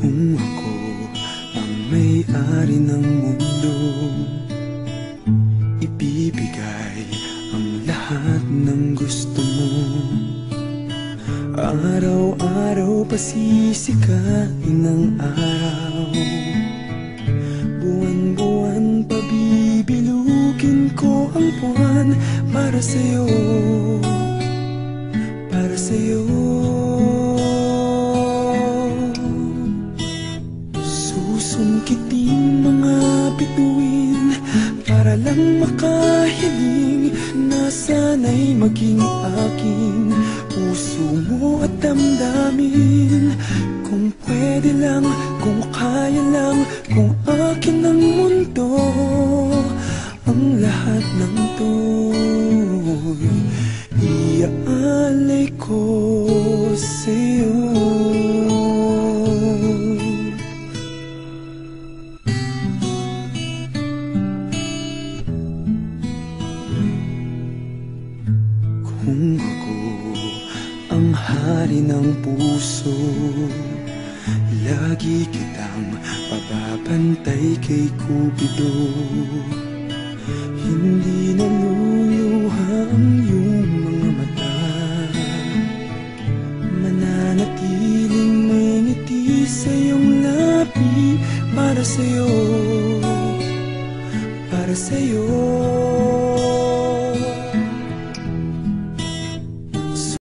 Kung ako ang may-ari ng mundo, ibibigay ang lahat ng gusto mo. Araw-araw pasisikain ang araw, buwan-buwan pabibilugin ko ang buwan para sa'yo, para sa'yo. Susungkitin mga bituin para lang makahiling na sana'y maging aking puso mo at damdamin. Kung pwede lang, kung kaya lang, kung akin ang mundo, ang lahat ng to'y iaalay ko sa'yo. Kung ako ang hari ng puso, lagi kitang pababantay kay Cupido. Hindi naluluha ang iyong mga mata, mananatiling may ngiti sa iyong labi para sa'yo, para sa'yo.